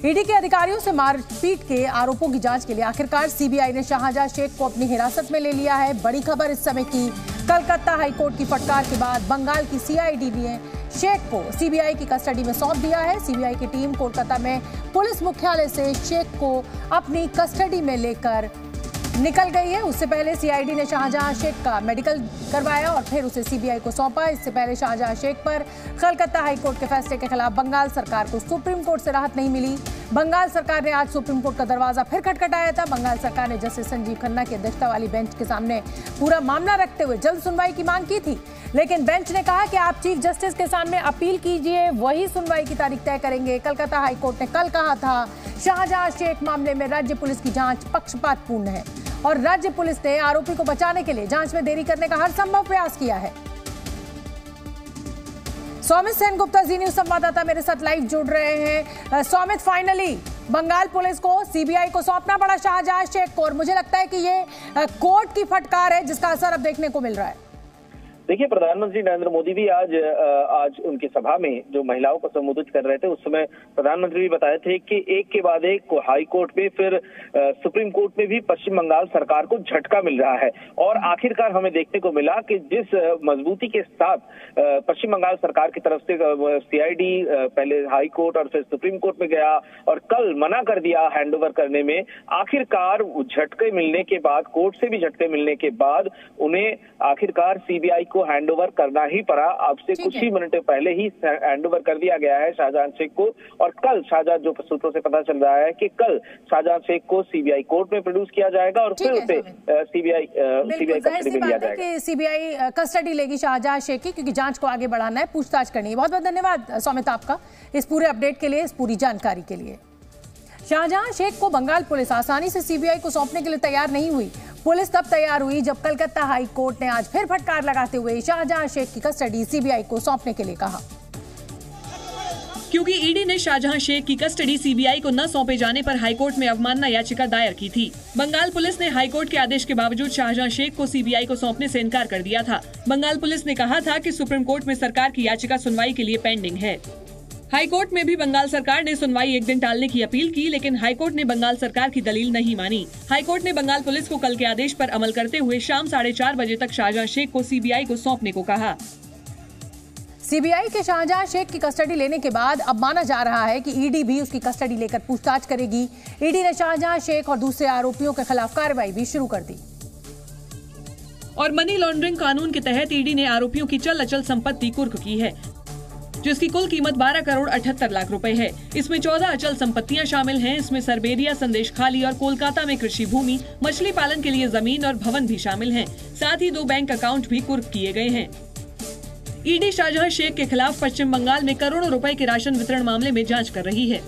ED के अधिकारियों से मारपीट के आरोपों की जांच के लिए आखिरकार सीबीआई ने शाहजहां शेख को अपनी हिरासत में ले लिया है। बड़ी खबर इस समय की। कलकत्ता हाईकोर्ट की फटकार के बाद बंगाल की सीआईडी ने शेख को सीबीआई की कस्टडी में सौंप दिया है। सीबीआई की टीम कोलकाता में पुलिस मुख्यालय से शेख को अपनी कस्टडी में लेकर निकल गई है। उससे पहले सीआईडी ने शाहजहां शेख का मेडिकल करवाया और फिर उसे सीबीआई को सौंपा। इससे पहले शाहजहां शेख पर कलकत्ता हाईकोर्ट के फैसले के खिलाफ बंगाल सरकार को सुप्रीम कोर्ट से राहत नहीं मिली। बंगाल सरकार ने आज सुप्रीम कोर्ट का दरवाजा फिर खटखटाया था। बंगाल सरकार ने जस्टिस संजीव खन्ना की अध्यक्षता वाली बेंच के सामने पूरा मामला रखते हुए जल्द सुनवाई की मांग की थी, लेकिन बेंच ने कहा कि आप चीफ जस्टिस के सामने अपील कीजिए, वही सुनवाई की तारीख तय करेंगे। कलकत्ता हाईकोर्ट ने कल कहा था शाहजहां शेख मामले में राज्य पुलिस की जांच पक्षपातपूर्ण है और राज्य पुलिस ने आरोपी को बचाने के लिए जांच में देरी करने का हर संभव प्रयास किया है। सौमित सेनगुप्ता जी न्यूज संवाददाता मेरे साथ लाइव जुड़ रहे हैं। सौमित, फाइनली बंगाल पुलिस को सीबीआई को सौंपना पड़ा शाहजहां शेख को और मुझे लगता है कि ये कोर्ट की फटकार है जिसका असर अब देखने को मिल रहा है। देखिए, प्रधानमंत्री नरेंद्र मोदी भी आज उनकी सभा में जो महिलाओं को संबोधित कर रहे थे उस समय प्रधानमंत्री भी बताए थे कि एक के बाद एक हाई कोर्ट में फिर सुप्रीम कोर्ट में भी पश्चिम बंगाल सरकार को झटका मिल रहा है और आखिरकार हमें देखने को मिला कि जिस मजबूती के साथ पश्चिम बंगाल सरकार की तरफ से सीआईडी पहले हाई कोर्ट और फिर सुप्रीम कोर्ट में गया और कल मना कर दिया हैंडओवर करने में, आखिरकार झटके मिलने के बाद, कोर्ट से भी झटके मिलने के बाद उन्हें आखिरकार सीबीआई को हैंडओवर करना ही पड़ा। अब से कुछ ही मिनट पहले ही हैंडओवर कर दिया गया है शाहजहां शेख को और कल शाहजहां, जो सूत्रों से पता चल रहा है कि कल शाहजहां शेख को सीबीआई कोर्ट में प्रोड्यूस किया जाएगा और फिर उसे सीबीआई कस्टडी में लिया जाएगा। सीबीआई कस्टडी लेगी शाहजहां शेख की, क्योंकि जांच को आगे बढ़ाना है, पूछताछ करनी है। बहुत बहुत धन्यवाद सौमित आपका इस पूरे अपडेट के लिए, इस पूरी जानकारी के लिए। शाहजहां शेख को बंगाल पुलिस आसानी से सीबीआई को सौंपने के लिए तैयार नहीं हुई। पुलिस तब तैयार हुई जब कलकत्ता हाई कोर्ट ने आज फिर फटकार लगाते हुए शाहजहां शेख की कस्टडी सीबीआई को सौंपने के लिए कहा। क्योंकि ईडी ने शाहजहां शेख की कस्टडी सीबीआई को न सौंपे जाने पर हाईकोर्ट में अवमानना याचिका दायर की थी। बंगाल पुलिस ने हाईकोर्ट के आदेश के बावजूद शाहजहां शेख को सीबीआई को सौंपने से इनकार कर दिया था। बंगाल पुलिस ने कहा था कि सुप्रीम कोर्ट में सरकार की याचिका सुनवाई के लिए पेंडिंग है। हाईकोर्ट में भी बंगाल सरकार ने सुनवाई एक दिन टालने की अपील की, लेकिन हाईकोर्ट ने बंगाल सरकार की दलील नहीं मानी। हाईकोर्ट ने बंगाल पुलिस को कल के आदेश पर अमल करते हुए शाम 4:30 बजे तक शाहजहां शेख को सीबीआई को सौंपने को कहा। सीबीआई के शाहजहां शेख की कस्टडी लेने के बाद अब माना जा रहा है कि ईडी भी उसकी कस्टडी लेकर पूछताछ करेगी। ईडी ने शाहजहां शेख और दूसरे आरोपियों के खिलाफ कार्रवाई भी शुरू कर दी और मनी लॉन्ड्रिंग कानून के तहत ईडी ने आरोपियों की चल अचल संपत्ति कुर्क की है, जिसकी कुल कीमत 12 करोड़ 78 लाख रुपए है। इसमें 14 अचल संपत्तियां शामिल हैं। इसमें सरबेरिया, संदेश खाली और कोलकाता में कृषि भूमि, मछली पालन के लिए जमीन और भवन भी शामिल हैं। साथ ही 2 बैंक अकाउंट भी कुर्क किए गए हैं। ईडी शाहजहां शेख के खिलाफ पश्चिम बंगाल में करोड़ों रुपए के राशन वितरण मामले में जांच कर रही है।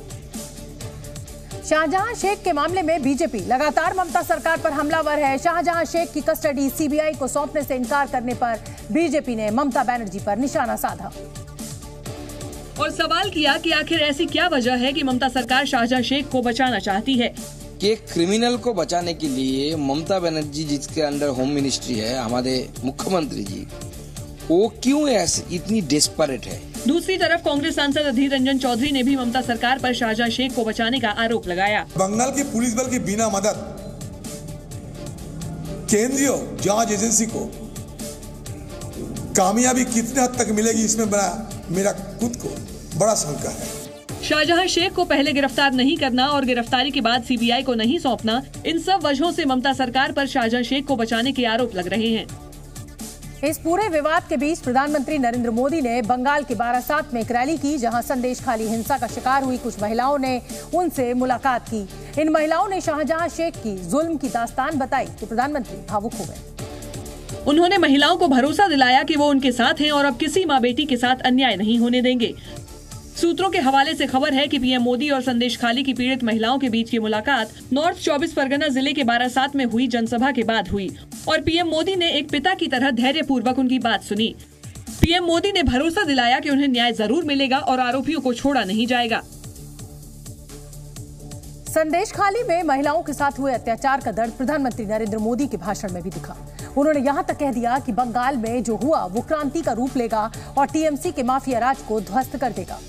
शाहजहां शेख के मामले में बीजेपी लगातार ममता सरकार पर हमलावर है। शाहजहां शेख की कस्टडी सीबीआई को सौंपने से इनकार करने पर बीजेपी ने ममता बनर्जी पर निशाना साधा और सवाल किया कि आखिर ऐसी क्या वजह है कि ममता सरकार शाहजहां शेख को बचाना चाहती है। कि क्रिमिनल को बचाने के लिए ममता बनर्जी, जिसके अंडर होम मिनिस्ट्री है, हमारे मुख्यमंत्री जी, वो क्यों ऐसे इतनी डेस्परेट है। दूसरी तरफ कांग्रेस सांसद अधीर रंजन चौधरी ने भी ममता सरकार पर शाहजहां शेख को बचाने का आरोप लगाया। बंगाल की पुलिस बल की बिना मदद केंद्रीय जांच एजेंसी को कामयाबी कितने हद तक मिलेगी, इसमें मेरा खुद को बड़ा शंका है। शाहजहां शेख को पहले गिरफ्तार नहीं करना और गिरफ्तारी के बाद सीबीआई को नहीं सौंपना, इन सब वजहों से ममता सरकार पर शाहजहां शेख को बचाने के आरोप लग रहे हैं। इस पूरे विवाद के बीच प्रधानमंत्री नरेंद्र मोदी ने बंगाल के बारासात में एक रैली की, जहां संदेश खाली हिंसा का शिकार हुई कुछ महिलाओं ने उनसे मुलाकात की। इन महिलाओं ने शाहजहां शेख की जुल्म की दास्तान बताई तो प्रधानमंत्री भावुक हो गए। उन्होंने महिलाओं को भरोसा दिलाया कि वो उनके साथ हैं और अब किसी माँ बेटी के साथ अन्याय नहीं होने देंगे। सूत्रों के हवाले से खबर है कि पीएम मोदी और संदेश खाली की पीड़ित महिलाओं के बीच की मुलाकात नॉर्थ 24 परगना जिले के बारासात में हुई जनसभा के बाद हुई और पीएम मोदी ने एक पिता की तरह धैर्यपूर्वक उनकी बात सुनी। पीएम मोदी ने भरोसा दिलाया कि उन्हें न्याय जरूर मिलेगा और आरोपियों को छोड़ा नहीं जाएगा। संदेश खाली में महिलाओं के साथ हुए अत्याचार का दर्द प्रधानमंत्री नरेंद्र मोदी के भाषण में भी दिखा। उन्होंने यहां तक कह दिया कि बंगाल में जो हुआ वो क्रांति का रूप लेगा और टीएमसी के माफिया राज को ध्वस्त कर देगा।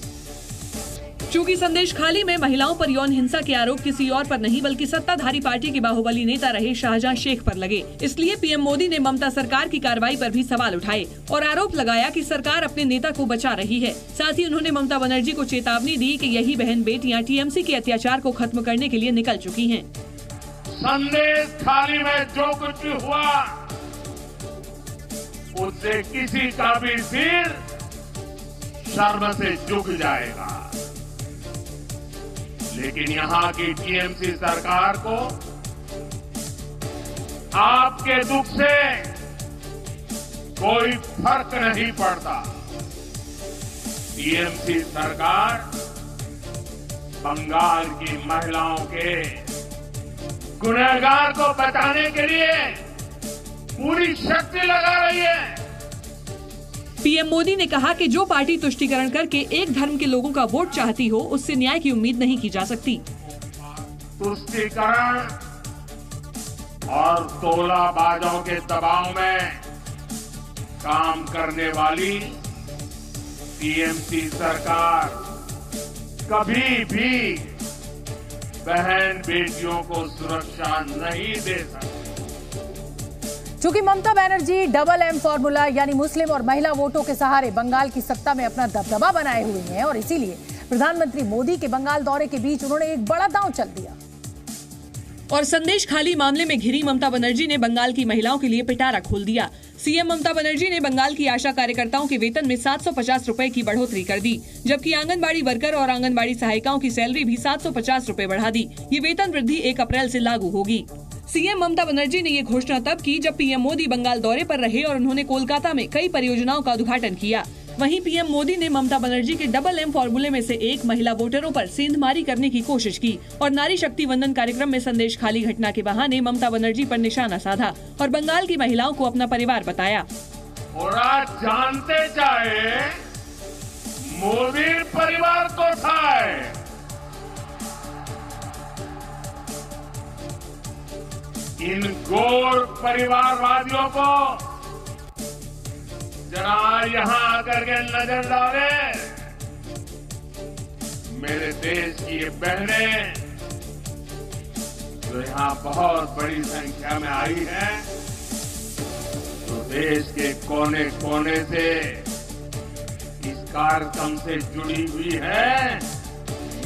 चूंकि संदेश खाली में महिलाओं पर यौन हिंसा के आरोप किसी और पर नहीं बल्कि सत्ताधारी पार्टी के बाहुबली नेता रहे शाहजहां शेख पर लगे, इसलिए पीएम मोदी ने ममता सरकार की कार्रवाई पर भी सवाल उठाए और आरोप लगाया कि सरकार अपने नेता को बचा रही है। साथ ही उन्होंने ममता बनर्जी को चेतावनी दी कि यही बहन बेटियां टीएमसी के अत्याचार को खत्म करने के लिए निकल चुकी हैं। संदेश खाली में जो कुछ भी हुआ उससे किसी का भी सिर शर्म से झुक जाएगा, लेकिन यहाँ की टीएमसी सरकार को आपके दुख से कोई फर्क नहीं पड़ता। टीएमसी सरकार बंगाल की महिलाओं के गुनहगार को बचाने के लिए पूरी शक्ति लगा रही है। पीएम मोदी ने कहा कि जो पार्टी तुष्टीकरण करके एक धर्म के लोगों का वोट चाहती हो उससे न्याय की उम्मीद नहीं की जा सकती। तुष्टीकरण और तोलाबाजों के दबाव में काम करने वाली टीएमसी सरकार कभी भी बहन बेटियों को सुरक्षा नहीं दे सकती। चूंकि Mamata Banerjee double M formula यानी मुस्लिम और महिला वोटों के सहारे बंगाल की सत्ता में अपना दबदबा बनाए हुए हैं और इसीलिए प्रधानमंत्री मोदी के बंगाल दौरे के बीच उन्होंने एक बड़ा दांव चल दिया। और संदेश खाली मामले में घिरी ममता बनर्जी ने बंगाल की महिलाओं के लिए पिटारा खोल दिया। सीएम ममता बनर्जी ने बंगाल की आशा कार्यकर्ताओं के वेतन में 750 रुपए की बढ़ोतरी कर दी, जबकि आंगनबाड़ी वर्कर और आंगनबाड़ी सहायिकाओं की सैलरी भी 750 रुपए बढ़ा दी। ये वेतन वृद्धि 1 अप्रैल से लागू होगी। सीएम ममता बनर्जी ने ये घोषणा तब की जब पीएम मोदी बंगाल दौरे पर रहे और उन्होंने कोलकाता में कई परियोजनाओं का उद्घाटन किया। वहीं पीएम मोदी ने ममता बनर्जी के डबल एम फॉर्मूले में से एक महिला वोटरों पर सेंधमारी करने की कोशिश की और नारी शक्ति वंदन कार्यक्रम में संदेश खाली घटना के बहाने ममता बनर्जी पर निशाना साधा और बंगाल की महिलाओं को अपना परिवार बताया। और आज जानते जाए मोदी परिवार को था। इन गोर परिवारवादियों को जरा यहाँ आकर के नजर डालें। मेरे देश की ये बहनें जो यहाँ बहुत बड़ी संख्या में आई हैं, जो देश के कोने कोने से इस कार्यक्रम से जुड़ी हुई है,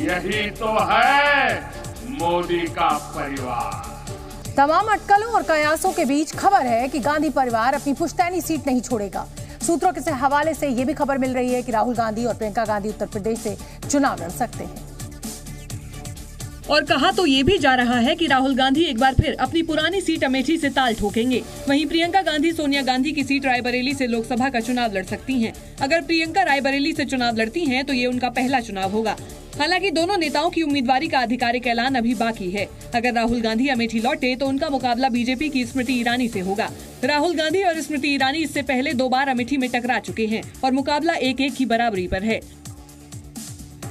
यही तो है मोदी का परिवार। तमाम अटकलों और कयासों के बीच खबर है कि गांधी परिवार अपनी पुश्तैनी सीट नहीं छोड़ेगा। सूत्रों के हवाले से ये भी खबर मिल रही है कि राहुल गांधी और प्रियंका गांधी उत्तर प्रदेश से चुनाव लड़ सकते हैं। और कहा तो ये भी जा रहा है कि राहुल गांधी एक बार फिर अपनी पुरानी सीट अमेठी से ताल ठोकेंगे। वहीं प्रियंका गांधी सोनिया गांधी की सीट रायबरेली से लोकसभा का चुनाव लड़ सकती हैं। अगर प्रियंका रायबरेली से चुनाव लड़ती हैं तो ये उनका पहला चुनाव होगा। हालांकि दोनों नेताओं की उम्मीदवारी का आधिकारिक ऐलान अभी बाकी है। अगर राहुल गांधी अमेठी लौटे तो उनका मुकाबला बीजेपी की स्मृति ईरानी से होगा। राहुल गांधी और स्मृति ईरानी इससे पहले 2 बार अमेठी में टकरा चुके हैं और मुकाबला 1-1 की बराबरी पर है।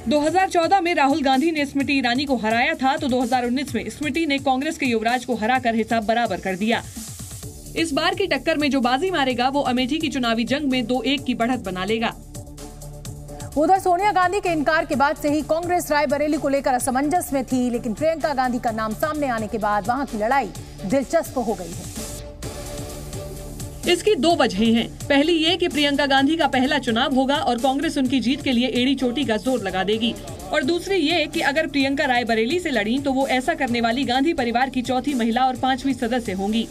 2014 में राहुल गांधी ने स्मृति ईरानी को हराया था तो 2019 में स्मृति ने कांग्रेस के युवराज को हराकर हिसाब बराबर कर दिया। इस बार की टक्कर में जो बाजी मारेगा वो अमेठी की चुनावी जंग में 2-1 की बढ़त बना लेगा। उधर सोनिया गांधी के इनकार के बाद से ही कांग्रेस रायबरेली को लेकर असमंजस में थी, लेकिन प्रियंका गांधी का नाम सामने आने के बाद वहां की लड़ाई दिलचस्प हो गई है। इसकी 2 वजहें हैं। पहली ये कि प्रियंका गांधी का पहला चुनाव होगा और कांग्रेस उनकी जीत के लिए एड़ी चोटी का जोर लगा देगी। और दूसरी ये कि अगर प्रियंका रायबरेली से लड़ी तो वो ऐसा करने वाली गांधी परिवार की चौथी महिला और 5वीं सदस्य होंगी,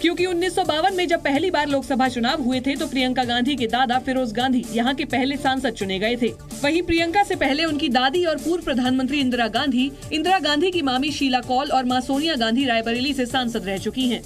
क्योंकि 1952 में जब पहली बार लोकसभा चुनाव हुए थे तो प्रियंका गांधी के दादा फिरोज गांधी यहाँ के पहले सांसद चुने गए थे। वहीं प्रियंका से पहले उनकी दादी और पूर्व प्रधानमंत्री इंदिरा गांधी की मामी शीला कौल और मां सोनिया गांधी रायबरेली से सांसद रह चुकी हैं।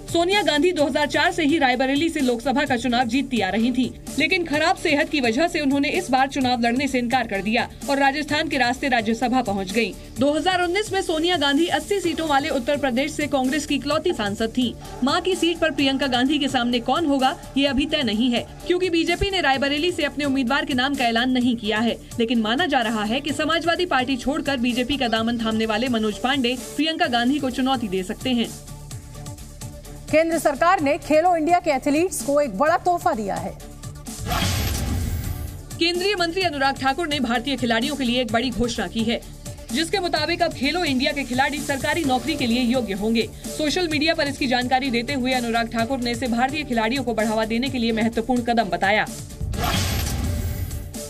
सोनिया गांधी 2004 से ही रायबरेली से लोकसभा का चुनाव जीतती आ रही थी, लेकिन खराब सेहत की वजह से उन्होंने इस बार चुनाव लड़ने से इनकार कर दिया और राजस्थान के रास्ते राज्यसभा पहुंच गयी। 2019 में सोनिया गांधी 80 सीटों वाले उत्तर प्रदेश से कांग्रेस की इकलौती सांसद थी। मां की सीट पर प्रियंका गांधी के सामने कौन होगा ये अभी तय नहीं है, क्योंकि बीजेपी ने रायबरेली से अपने उम्मीदवार के नाम का ऐलान नहीं किया है। लेकिन माना जा रहा है कि समाजवादी पार्टी छोड़कर बीजेपी का दामन थामने वाले मनोज पांडे प्रियंका गांधी को चुनौती दे सकते हैं। केंद्र सरकार ने खेलो इंडिया के एथलीट्स को एक बड़ा तोहफा दिया है। केंद्रीय मंत्री अनुराग ठाकुर ने भारतीय खिलाड़ियों के लिए एक बड़ी घोषणा की है, जिसके मुताबिक अब खेलो इंडिया के खिलाड़ी सरकारी नौकरी के लिए योग्य होंगे। सोशल मीडिया पर इसकी जानकारी देते हुए अनुराग ठाकुर ने इसे भारतीय खिलाड़ियों को बढ़ावा देने के लिए महत्वपूर्ण कदम बताया।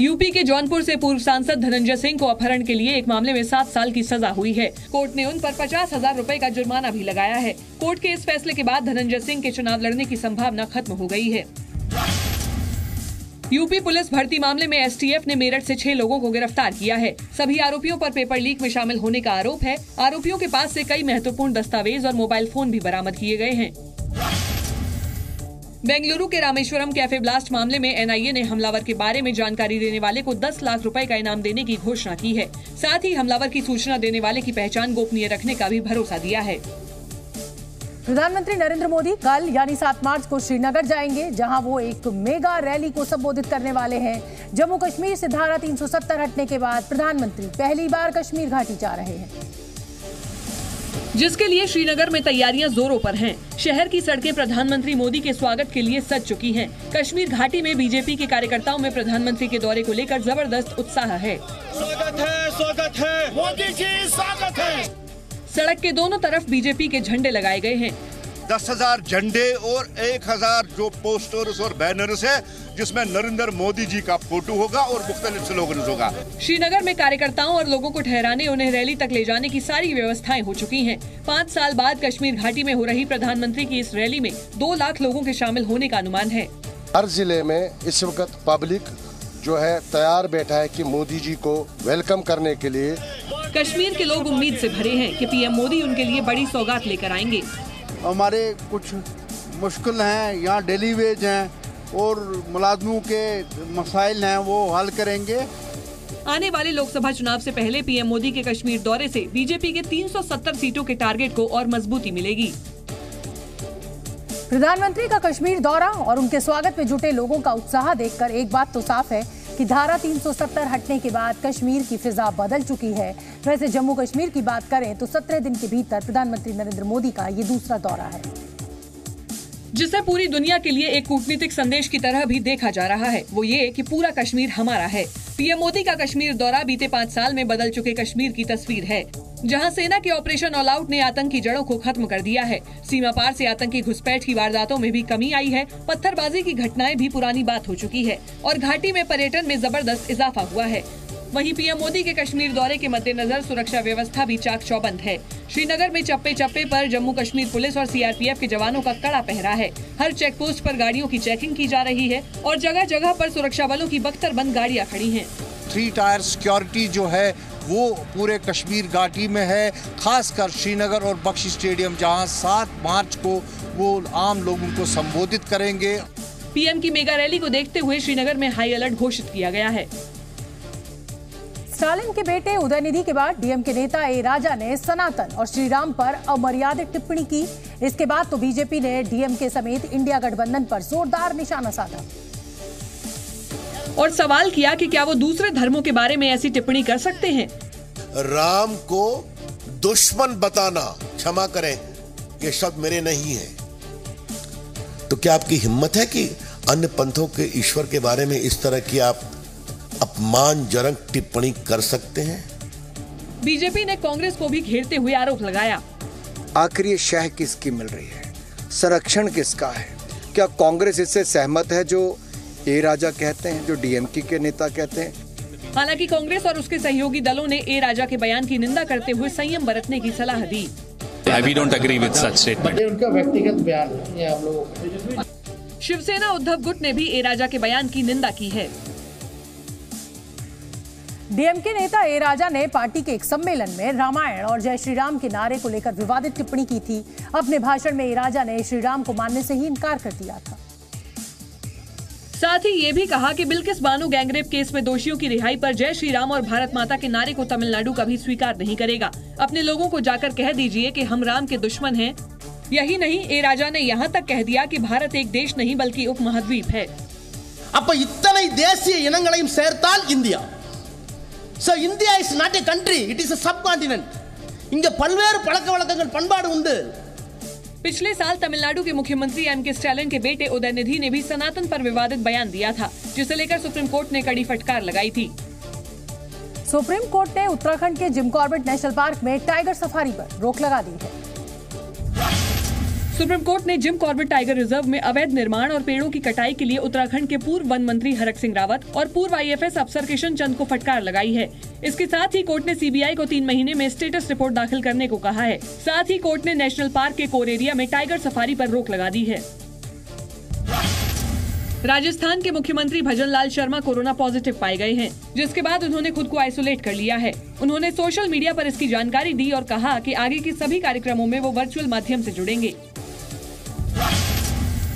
यूपी के जौनपुर से पूर्व सांसद धनंजय सिंह को अपहरण के लिए एक मामले में 7 साल की सजा हुई है। कोर्ट ने उन पर 50,000 रुपए का जुर्माना भी लगाया है। कोर्ट के इस फैसले के बाद धनंजय सिंह के चुनाव लड़ने की संभावना खत्म हो गई है। यूपी पुलिस भर्ती मामले में एसटीएफ ने मेरठ से 6 लोगों को गिरफ्तार किया है। सभी आरोपियों पर पेपर लीक में शामिल होने का आरोप है। आरोपियों के पास से कई महत्वपूर्ण दस्तावेज और मोबाइल फोन भी बरामद किए गए हैं। बेंगलुरु के रामेश्वरम कैफे ब्लास्ट मामले में एनआईए ने हमलावर के बारे में जानकारी देने वाले को 10 लाख रुपए का इनाम देने की घोषणा की है। साथ ही हमलावर की सूचना देने वाले की पहचान गोपनीय रखने का भी भरोसा दिया है। प्रधानमंत्री नरेंद्र मोदी कल यानी 7 मार्च को श्रीनगर जाएंगे, जहां वो एक मेगा रैली को संबोधित करने वाले हैं। जम्मू कश्मीर से धारा 370 हटने के बाद प्रधानमंत्री पहली बार कश्मीर घाटी जा रहे हैं, जिसके लिए श्रीनगर में तैयारियां जोरों पर हैं। शहर की सड़कें प्रधानमंत्री मोदी के स्वागत के लिए सज चुकी हैं। कश्मीर घाटी में बीजेपी के कार्यकर्ताओं में प्रधानमंत्री के दौरे को लेकर जबरदस्त उत्साह है। स्वागत है मोदी जी, स्वागत है। सड़क के दोनों तरफ बीजेपी के झंडे लगाए गए हैं। 10,000 झंडे और 1,000 जो पोस्टर्स और बैनर्स है, जिसमें नरेंद्र मोदी जी का फोटो होगा और मुख्तलिफ स्लोगन होगा। श्रीनगर में कार्यकर्ताओं और लोगों को ठहराने, उन्हें रैली तक ले जाने की सारी व्यवस्थाएं हो चुकी हैं। 5 साल बाद कश्मीर घाटी में हो रही प्रधानमंत्री की इस रैली में 2 लाख लोगों के शामिल होने का अनुमान है। हर जिले में इस वक्त पब्लिक जो है तैयार बैठा है कि मोदी जी को वेलकम करने के लिए। कश्मीर के लोग उम्मीद से भरे हैं कि पीएम मोदी उनके लिए बड़ी सौगात लेकर आएंगे। हमारे कुछ मुश्किल हैं, यहाँ डेली वेज हैं और मुलाजमों के मसाइल हैं, वो हल करेंगे। आने वाले लोकसभा चुनाव से पहले पीएम मोदी के कश्मीर दौरे से बीजेपी के 370 सीटों के टारगेट को और मजबूती मिलेगी। प्रधानमंत्री का कश्मीर दौरा और उनके स्वागत में जुटे लोगों का उत्साह देखकर एक बात तो साफ है कि धारा 370 हटने के बाद कश्मीर की फिजा बदल चुकी है। वैसे जम्मू कश्मीर की बात करें तो 17 दिन के भीतर प्रधानमंत्री नरेंद्र मोदी का ये दूसरा दौरा है, जिसे पूरी दुनिया के लिए एक कूटनीतिक संदेश की तरह भी देखा जा रहा है। वो ये कि पूरा कश्मीर हमारा है। पीएम मोदी का कश्मीर दौरा बीते 5 साल में बदल चुके कश्मीर की तस्वीर है, जहां सेना के ऑपरेशन ऑल आउट ने आतंकी जड़ों को खत्म कर दिया है। सीमा पार से आतंकी घुसपैठ की वारदातों में भी कमी आई है। पत्थरबाजी की घटनाएं भी पुरानी बात हो चुकी है और घाटी में पर्यटन में जबरदस्त इजाफा हुआ है। वहीं पीएम मोदी के कश्मीर दौरे के मद्देनजर सुरक्षा व्यवस्था भी चाक चौबंद है। श्रीनगर में चप्पे चप्पे पर जम्मू कश्मीर पुलिस और सीआरपीएफ के जवानों का कड़ा पहरा है। हर चेक पोस्ट पर गाड़ियों की चेकिंग की जा रही है और जगह जगह पर सुरक्षा बलों की बख्तरबंद गाड़ियां खड़ी हैं। 3 टायर सिक्योरिटी जो है वो पूरे कश्मीर घाटी में है, खासकर श्रीनगर और बख्शी स्टेडियम, जहां 7 मार्च को वो आम लोगों को संबोधित करेंगे। पीएम की मेगा रैली को देखते हुए श्रीनगर में हाई अलर्ट घोषित किया गया है। स्टालिन के बेटे उदयनिधि के बाद डीएम के नेता ए राजा ने सनातन और श्रीराम पर अमर्यादित टिप्पणी की। इसके बाद तो बीजेपी ने डीएमके समेत इंडिया गठबंधन पर जोरदार निशाना साधा और सवाल किया कि क्या वो दूसरे धर्मों के बारे में ऐसी टिप्पणी कर सकते हैं। राम को दुश्मन बताना, क्षमा करें, ये शब्द मेरे नहीं है। तो क्या आपकी हिम्मत है कि अन्य पंथों के ईश्वर के बारे में इस तरह की आप अपमानजनक टिप्पणी कर सकते हैं? बीजेपी ने कांग्रेस को भी घेरते हुए आरोप लगाया। आखिर ये शह किसकी मिल रही है, संरक्षण किसका है? क्या कांग्रेस इससे सहमत है जो ए राजा कहते हैं, जो डीएमके के नेता कहते हैं? हालांकि कांग्रेस और उसके सहयोगी दलों ने ए राजा के बयान की निंदा करते हुए संयम बरतने की सलाह दी। We don't agree with such statement. उनका व्यक्तिगत बयान है हम लोगों। शिवसेना उद्धव गुट ने भी ए राजा के बयान की निंदा की है। डीएमके नेता ए राजा ने पार्टी के एक सम्मेलन में रामायण और जय श्री राम के नारे को लेकर विवादित टिप्पणी की थी। अपने भाषण में ए राजा ने श्री राम को मानने से ही इनकार कर दिया था। साथ ही ये भी कहा कि बिल्किस बानो गैंगरेप केस में दोषियों की रिहाई पर जय श्री राम और भारत माता के नारे को तमिलनाडु कभी स्वीकार नहीं करेगा। अपने लोगों को जाकर कह दीजिए कि हम राम के दुश्मन हैं। यही नहीं, ए राजा ने यहाँ तक कह दिया कि भारत एक देश नहीं बल्कि उपमहाद्वीप है। அப்ப இத்தனை தேசிய இனங்களையும் சேர்த்தால் India. So India is not a country, it is a subcontinent. இங்க பல்வேறு பழக்கவழக்கங்கள் பண்பாடு உண்டு. पिछले साल तमिलनाडु के मुख्यमंत्री एम.के. स्टालिन के बेटे उदयनिधि ने भी सनातन पर विवादित बयान दिया था, जिसे लेकर सुप्रीम कोर्ट ने कड़ी फटकार लगाई थी। सुप्रीम कोर्ट ने उत्तराखंड के जिम कॉर्बेट नेशनल पार्क में टाइगर सफारी पर रोक लगा दी है। सुप्रीम कोर्ट ने जिम कॉर्बेट टाइगर रिजर्व में अवैध निर्माण और पेड़ों की कटाई के लिए उत्तराखंड के पूर्व वन मंत्री हरक सिंह रावत और पूर्व IAFS अफसर किशन चंद को फटकार लगाई है। इसके साथ ही कोर्ट ने CBI को 3 महीने में स्टेटस रिपोर्ट दाखिल करने को कहा है। साथ ही कोर्ट ने नेशनल पार्क के कोर एरिया में टाइगर सफारी पर रोक लगा दी है। राजस्थान के मुख्यमंत्री भजन लाल शर्मा कोरोना पॉजिटिव पाए गए हैं, जिसके बाद उन्होंने खुद को आइसोलेट कर लिया है। उन्होंने सोशल मीडिया पर इसकी जानकारी दी और कहा कि आगे के सभी कार्यक्रमों में वो वर्चुअल माध्यम से जुड़ेंगे।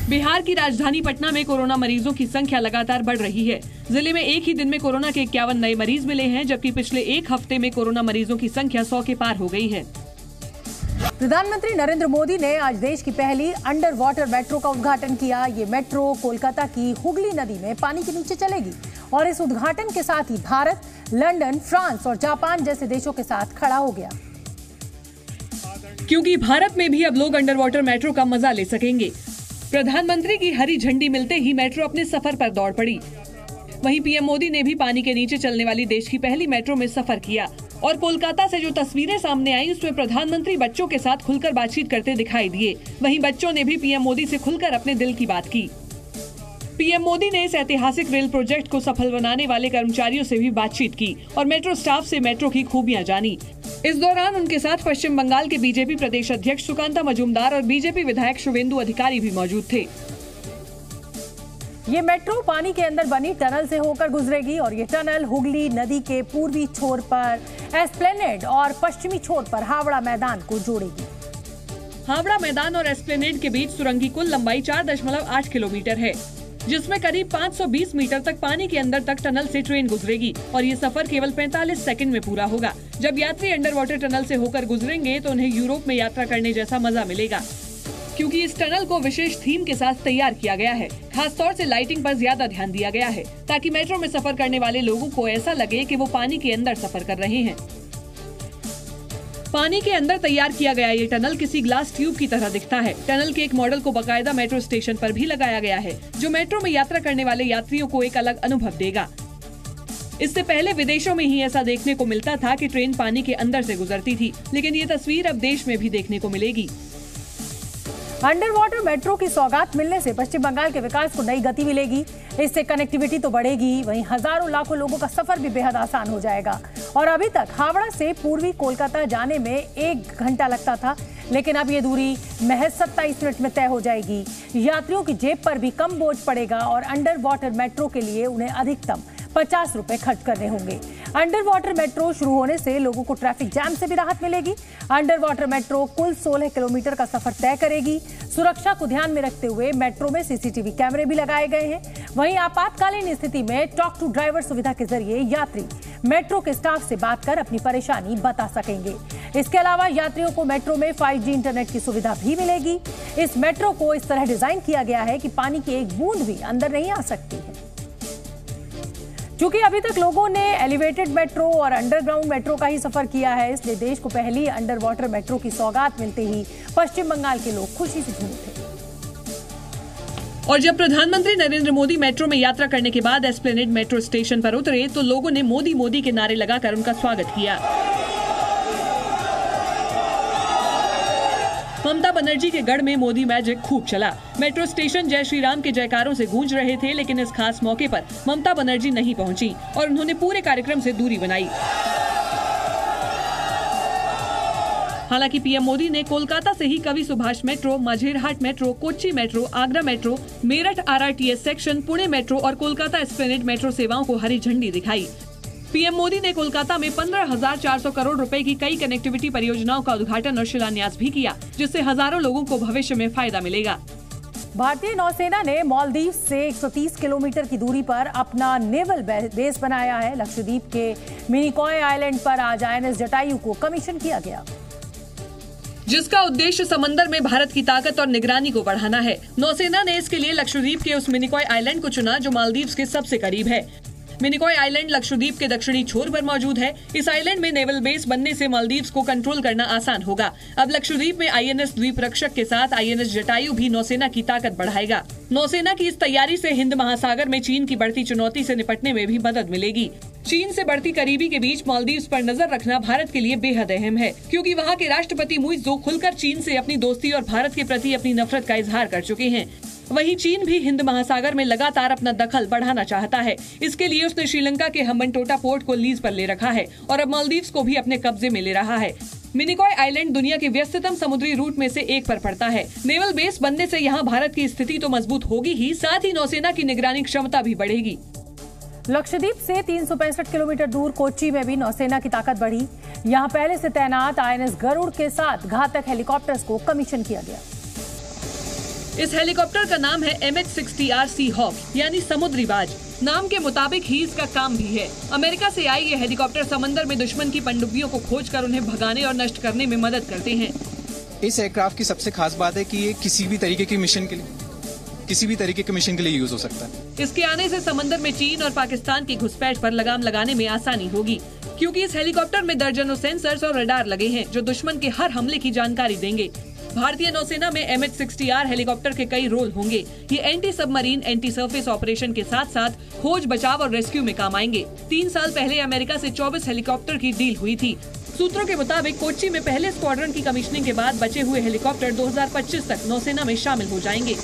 बिहार की राजधानी पटना में कोरोना मरीजों की संख्या लगातार बढ़ रही है। जिले में एक ही दिन में कोरोना के 51 नए मरीज मिले हैं, जबकि पिछले एक हफ्ते में कोरोना मरीजों की संख्या 100 के पार हो गई है। प्रधानमंत्री नरेंद्र मोदी ने आज देश की पहली अंडर वाटर मेट्रो का उद्घाटन किया। ये मेट्रो कोलकाता की हुगली नदी में पानी के नीचे चलेगी और इस उद्घाटन के साथ ही भारत, लंदन, फ्रांस और जापान जैसे देशों के साथ खड़ा हो गया। क्योंकि भारत में भी अब लोग अंडर वाटर मेट्रो का मजा ले सकेंगे। प्रधानमंत्री की हरी झंडी मिलते ही मेट्रो अपने सफर पर दौड़ पड़ी। वहीं पीएम मोदी ने भी पानी के नीचे चलने वाली देश की पहली मेट्रो में सफर किया और कोलकाता से जो तस्वीरें सामने आई उसमें प्रधानमंत्री बच्चों के साथ खुलकर बातचीत करते दिखाई दिए। वहीं बच्चों ने भी पीएम मोदी से खुलकर अपने दिल की बात की। पीएम मोदी ने इस ऐतिहासिक रेल प्रोजेक्ट को सफल बनाने वाले कर्मचारियों से भी बातचीत की और मेट्रो स्टाफ से मेट्रो की खूबियां जानी। इस दौरान उनके साथ पश्चिम बंगाल के बीजेपी प्रदेश अध्यक्ष सुकांता मजूमदार और बीजेपी विधायक शुवेंदु अधिकारी भी मौजूद थे। ये मेट्रो पानी के अंदर बनी टनल से होकर गुजरेगी और ये टनल हुगली नदी के पूर्वी छोर पर एस्प्लेनेड और पश्चिमी छोर पर हावड़ा मैदान को जोड़ेगी। हावड़ा मैदान और एस्प्लेनेड के बीच सुरंग की कुल लंबाई 4.8 किलोमीटर है, जिसमें करीब 520 मीटर तक पानी के अंदर तक टनल से ट्रेन गुजरेगी और ये सफर केवल 45 सेकंड में पूरा होगा। जब यात्री अंडर वाटर टनल से होकर गुजरेंगे तो उन्हें यूरोप में यात्रा करने जैसा मजा मिलेगा, क्योंकि इस टनल को विशेष थीम के साथ तैयार किया गया है। खास तौर से लाइटिंग पर ज्यादा ध्यान दिया गया है, ताकि मेट्रो में सफर करने वाले लोगों को ऐसा लगे कि वो पानी के अंदर सफर कर रहे हैं। पानी के अंदर तैयार किया गया ये टनल किसी ग्लास ट्यूब की तरह दिखता है। टनल के एक मॉडल को बाकायदा मेट्रो स्टेशन पर भी लगाया गया है, जो मेट्रो में यात्रा करने वाले यात्रियों को एक अलग अनुभव देगा। इससे पहले विदेशों में ही ऐसा देखने को मिलता था कि ट्रेन पानी के अंदर से गुजरती थी, लेकिन ये तस्वीर अब देश में भी देखने को मिलेगी। अंडर वाटर मेट्रो की सौगात मिलने से पश्चिम बंगाल के विकास को नई गति मिलेगी। इससे कनेक्टिविटी तो बढ़ेगी, वहीं हजारों लाखों लोगों का सफर भी बेहद आसान हो जाएगा। और अभी तक हावड़ा से पूर्वी कोलकाता जाने में 1 घंटा लगता था, लेकिन अब ये दूरी महज 27 मिनट में तय हो जाएगी। यात्रियों की जेब पर भी कम बोझ पड़ेगा और अंडर वाटर मेट्रो के लिए उन्हें अधिकतम 50 रुपए खर्च करने होंगे। अंडर वाटर मेट्रो शुरू होने से लोगों को ट्रैफिक जाम से भी राहत मिलेगी। अंडर वाटर मेट्रो कुल 16 किलोमीटर का सफर तय करेगी। सुरक्षा को ध्यान में रखते हुए मेट्रो में CCTV कैमरे भी लगाए गए हैं। वहीं आपातकालीन स्थिति में टॉक टू ड्राइवर सुविधा के जरिए यात्री मेट्रो के स्टाफ से बात कर अपनी परेशानी बता सकेंगे। इसके अलावा यात्रियों को मेट्रो में 5G इंटरनेट की सुविधा भी मिलेगी। इस मेट्रो को इस तरह डिजाइन किया गया है कि पानी की एक बूंद भी अंदर नहीं आ सकती है। क्योंकि अभी तक लोगों ने एलिवेटेड मेट्रो और अंडरग्राउंड मेट्रो का ही सफर किया है, इसलिए देश को पहली अंडर वाटर मेट्रो की सौगात मिलते ही पश्चिम बंगाल के लोग खुशी से झूम उठे। और जब प्रधानमंत्री नरेंद्र मोदी मेट्रो में यात्रा करने के बाद एस्प्लेनेड मेट्रो स्टेशन पर उतरे तो लोगों ने मोदी मोदी के नारे लगाकर उनका स्वागत किया। ममता बनर्जी के गढ़ में मोदी मैजिक खूब चला। मेट्रो स्टेशन जय श्री राम के जयकारों से गूंज रहे थे, लेकिन इस खास मौके पर ममता बनर्जी नहीं पहुंची और उन्होंने पूरे कार्यक्रम से दूरी बनाई। हालांकि पीएम मोदी ने कोलकाता से ही कवि Subhash metro, Majerhat metro, Kochi metro, Agra metro, Meerut RRTS section, Pune metro और कोलकाता एस्प्लेनेड मेट्रो सेवाओं को हरी झंडी दिखाई। पीएम मोदी ने कोलकाता में 15,400 करोड़ रुपए की कई कनेक्टिविटी परियोजनाओं का उद्घाटन और शिलान्यास भी किया, जिससे हजारों लोगों को भविष्य में फायदा मिलेगा। भारतीय नौसेना ने मालदीव से 130 किलोमीटर की दूरी पर अपना नेवल बेस बनाया है। लक्षद्वीप के मिनिकॉय आइलैंड पर आज INS जटायु को कमीशन किया गया, जिसका उद्देश्य समंदर में भारत की ताकत और निगरानी को बढ़ाना है। नौसेना ने इसके लिए लक्षद्वीप के उस मिनिकॉय आइलैंड को चुना, जो मालदीव्स के सबसे करीब है। मिनिकॉय आइलैंड लक्षद्वीप के दक्षिणी छोर पर मौजूद है। इस आइलैंड में नेवल बेस बनने से मालदीव्स को कंट्रोल करना आसान होगा। अब लक्षद्वीप में INS द्वीप रक्षक के साथ INS जटायु भी नौसेना की ताकत बढ़ाएगा। नौसेना की इस तैयारी से हिंद महासागर में चीन की बढ़ती चुनौती से निपटने में भी मदद मिलेगी। चीन से बढ़ती करीबी के बीच मालदीव्स पर नजर रखना भारत के लिए बेहद अहम है, क्योंकि वहाँ के राष्ट्रपति मुइज़्ज़ो खुलकर चीन से अपनी दोस्ती और भारत के प्रति अपनी नफरत का इजहार कर चुके हैं। वहीं चीन भी हिंद महासागर में लगातार अपना दखल बढ़ाना चाहता है। इसके लिए उसने श्रीलंका के हम्बनटोटा पोर्ट को लीज पर ले रखा है और अब मालदीव्स को भी अपने कब्जे में ले रहा है। मिनिकॉय आइलैंड दुनिया के व्यस्ततम समुद्री रूट में से एक पर पड़ता है। नेवल बेस बनने से यहाँ भारत की स्थिति तो मजबूत होगी ही, साथ ही नौसेना की निगरानी क्षमता भी बढ़ेगी। लक्षद्वीप से 365 किलोमीटर दूर कोच्चि में भी नौसेना की ताकत बढ़ी। यहाँ पहले से तैनात INS गरुड़ के साथ घातक हेलीकॉप्टर्स को कमीशन किया गया। इस हेलीकॉप्टर का नाम है MH-60R सी हॉक, यानी समुद्री बाज। नाम के मुताबिक ही इसका काम भी है। अमेरिका से आई ये हेलीकॉप्टर समंदर में दुश्मन की पनडुब्बियों को खोजकर उन्हें भगाने और नष्ट करने में मदद करते हैं। इस एयरक्राफ्ट की सबसे खास बात है कि ये किसी भी तरीके के मिशन के लिए यूज हो सकता है। इसके आने से समंदर में चीन और पाकिस्तान की घुसपैठ पर लगाम लगाने में आसानी होगी, क्योंकि इस हेलीकॉप्टर में दर्जनों सेंसर्स और रडार लगे हैं जो दुश्मन के हर हमले की जानकारी देंगे। भारतीय नौसेना में MH-60R हेलीकॉप्टर के कई रोल होंगे। ये anti submarine, anti surface operation के साथ साथ खोज, बचाव और रेस्क्यू में काम आएंगे। 3 साल पहले अमेरिका से 24 हेलीकॉप्टर की डील हुई थी। सूत्रों के मुताबिक कोच्चि में पहले स्क्वाड्रन की कमीशनिंग के बाद बचे हुए हेलीकॉप्टर 2025 तक नौसेना में शामिल हो जाएंगे।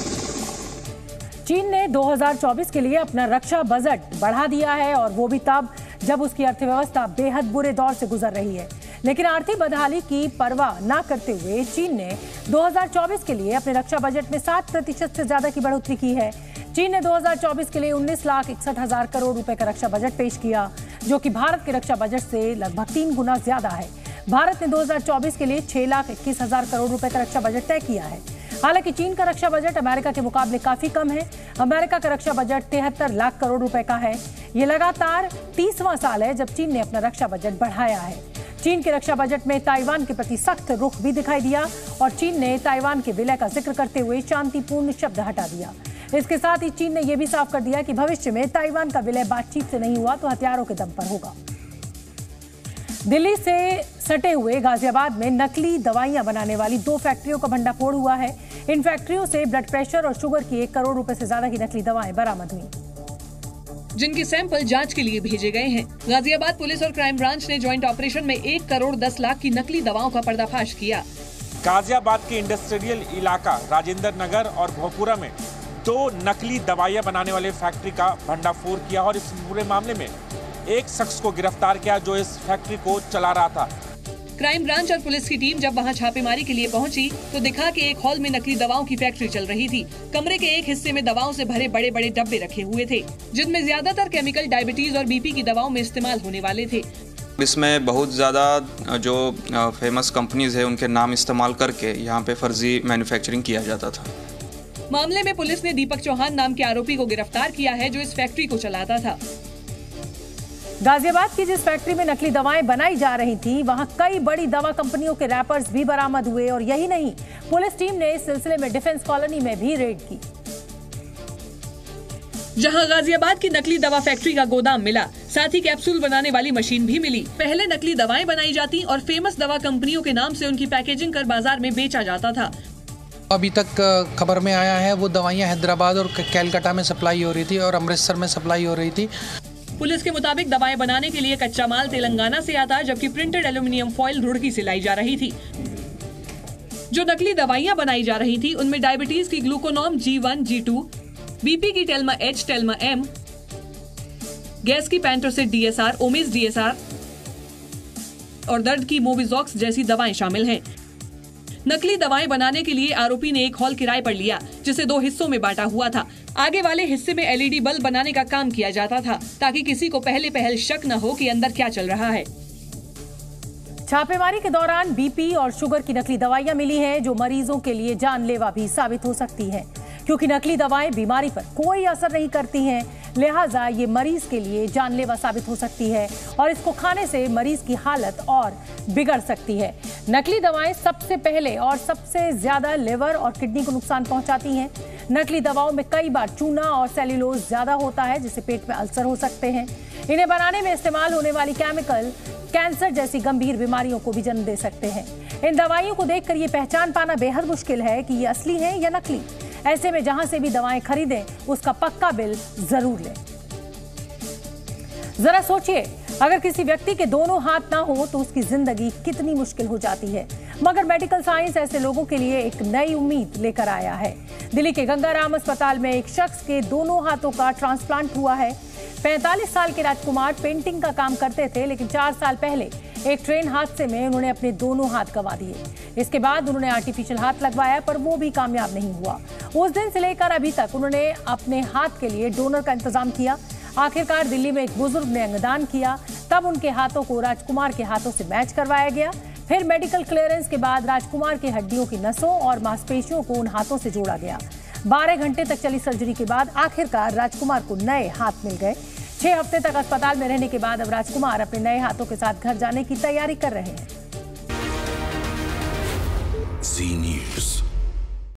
चीन ने 2024 के लिए अपना रक्षा बजट बढ़ा दिया है, और वो भी तब जब उसकी अर्थव्यवस्था बेहद बुरे दौर से गुजर रही है। लेकिन आर्थिक बदहाली की परवाह न करते हुए चीन ने 2024 के लिए अपने रक्षा बजट में 7% से ज्यादा की बढ़ोतरी की है। चीन ने 2024 के लिए 19,61,000 करोड़ रुपए का रक्षा बजट पेश किया, जो कि भारत के रक्षा बजट से लगभग 3 गुना ज्यादा है। भारत ने 2024 के लिए 6,21,000 करोड़ रुपए का रक्षा बजट तय किया है। हालांकि चीन का रक्षा बजट अमेरिका के मुकाबले काफी कम है। अमेरिका का रक्षा बजट 73 लाख करोड़ रुपए का है। ये लगातार 30वां साल है जब चीन ने अपना रक्षा बजट बढ़ाया है। चीन के रक्षा बजट में ताइवान के प्रति सख्त रुख भी दिखाई दिया, और चीन ने ताइवान के विलय का जिक्र करते हुए शांतिपूर्ण शब्द हटा दिया। इसके साथ ही चीन ने यह भी साफ कर दिया कि भविष्य में ताइवान का विलय बातचीत से नहीं हुआ तो हथियारों के दम पर होगा। दिल्ली से सटे हुए गाजियाबाद में नकली दवाइयां बनाने वाली 2 फैक्ट्रियों का भंडाफोड़ हुआ है। इन फैक्ट्रियों से ब्लड प्रेशर और शुगर की 1 करोड़ रुपए से ज्यादा की नकली दवाएं बरामद हुई, जिनके सैंपल जांच के लिए भेजे गए हैं। गाजियाबाद पुलिस और क्राइम ब्रांच ने ज्वाइंट ऑपरेशन में 1 करोड़ 10 लाख की नकली दवाओं का पर्दाफाश किया। गाजियाबाद के इंडस्ट्रियल इलाका राजेंद्र नगर और भोपुरा में 2 नकली दवाइयां बनाने वाले फैक्ट्री का भंडाफोड़ किया, और इस पूरे मामले में एक शख्स को गिरफ्तार किया जो इस फैक्ट्री को चला रहा था। क्राइम ब्रांच और पुलिस की टीम जब वहां छापेमारी के लिए पहुंची तो देखा कि एक हॉल में नकली दवाओं की फैक्ट्री चल रही थी। कमरे के एक हिस्से में दवाओं से भरे बड़े बड़े डब्बे रखे हुए थे, जिनमें ज्यादातर केमिकल डायबिटीज और BP की दवाओं में इस्तेमाल होने वाले थे। इसमें बहुत ज़्यादा जो फेमस कंपनीज है उनके नाम इस्तेमाल करके यहाँ पे फर्जी मैन्युफैक्चरिंग किया जाता था। मामले में पुलिस ने दीपक चौहान नाम के आरोपी को गिरफ्तार किया है, जो इस फैक्ट्री को चलाता था। गाजियाबाद की जिस फैक्ट्री में नकली दवाएं बनाई जा रही थी, वहां कई बड़ी दवा कंपनियों के रैपर्स भी बरामद हुए, और यही नहीं, पुलिस टीम ने इस सिलसिले में डिफेंस कॉलोनी में भी रेड की, जहां गाजियाबाद की नकली दवा फैक्ट्री का गोदाम मिला। साथ ही कैप्सूल बनाने वाली मशीन भी मिली। पहले नकली दवाएं बनाई जाती और फेमस दवा कंपनियों के नाम से उनकी पैकेजिंग कर बाजार में बेचा जाता था। अभी तक खबर में आया है वो दवाइयां हैदराबाद और कैलकाटा में सप्लाई हो रही थी और अमृतसर में सप्लाई हो रही थी। पुलिस के मुताबिक दवाएं बनाने के लिए कच्चा माल तेलंगाना से आता, जबकि प्रिंटेड एल्यूमिनियम फॉइल रुड़की से लाई जा रही थी। जो नकली दवाइयां बनाई जा रही थी उनमें डायबिटीज की ग्लूकोनॉम G1, G2, BP की Telma H, Telma M, gas की पैंटोसिड DSR, ओमेज DSR और दर्द की मोबिजॉक्स जैसी दवाएं शामिल हैं। नकली दवाएं बनाने के लिए आरोपी ने एक हॉल किराए पर लिया, जिसे 2 हिस्सों में बांटा हुआ था। आगे वाले हिस्से में LED बल्ब बनाने का काम किया जाता था, ताकि किसी को पहल शक न हो कि अंदर क्या चल रहा है। छापेमारी के दौरान BP और शुगर की नकली दवाइयां मिली हैं, जो मरीजों के लिए जानलेवा भी साबित हो सकती हैं, क्योंकि नकली दवाएं बीमारी पर कोई असर नहीं करती हैं। लिहाजा ये मरीज के लिए जानलेवा साबित हो सकती है और इसको खाने से मरीज की हालत और बिगड़ सकती है। नकली दवाएं सबसे पहले और सबसे ज्यादा लिवर और किडनी को नुकसान पहुंचाती हैं। नकली दवाओं में कई बार चूना और सेल्यूलोज ज्यादा होता है, जिससे पेट में अल्सर हो सकते हैं। इन्हें बनाने में इस्तेमाल होने वाली केमिकल कैंसर जैसी गंभीर बीमारियों को भी जन्म दे सकते हैं। इन दवाइयों को देखकर ये पहचान पाना बेहद मुश्किल है कि ये असली है या नकली। ऐसे में जहां से भी दवाएं खरीदें, उसका पक्का बिल जरूर लें। जरा सोचिए, अगर किसी व्यक्ति के दोनों हाथ ना हो तो उसकी जिंदगी कितनी मुश्किल हो जाती है। मगर मेडिकल साइंस ऐसे लोगों के लिए एक नई उम्मीद लेकर आया है। दिल्ली के गंगाराम अस्पताल में एक शख्स के दोनों हाथों का ट्रांसप्लांट हुआ है। 45 साल के राजकुमार पेंटिंग का काम करते थे, लेकिन 4 साल पहले एक ट्रेन हादसे में उन्होंने अपने दोनों हाथ गंवा दिए। इसके बाद उन्होंने आर्टिफिशियल हाथ लगवाया, पर वो भी कामयाब नहीं हुआ। उस दिन से लेकर अभी तक उन्होंने अपने हाथ के लिए डोनर का इंतजाम किया। आखिरकार दिल्ली में एक बुजुर्ग ने अंगदान किया, तब उनके हाथों को राजकुमार के हाथों से मैच करवाया गया। फिर मेडिकल क्लियरेंस के बाद राजकुमार की हड्डियों की नसों और मांसपेशियों को उन हाथों से जोड़ा गया। 12 घंटे तक चली सर्जरी के बाद आखिरकार राजकुमार को नए हाथ मिल गए। 6 हफ्ते तक अस्पताल में रहने के बाद अब राजकुमार अपने नए हाथों के साथ घर जाने की तैयारी कर रहे हैं। जी न्यूज़।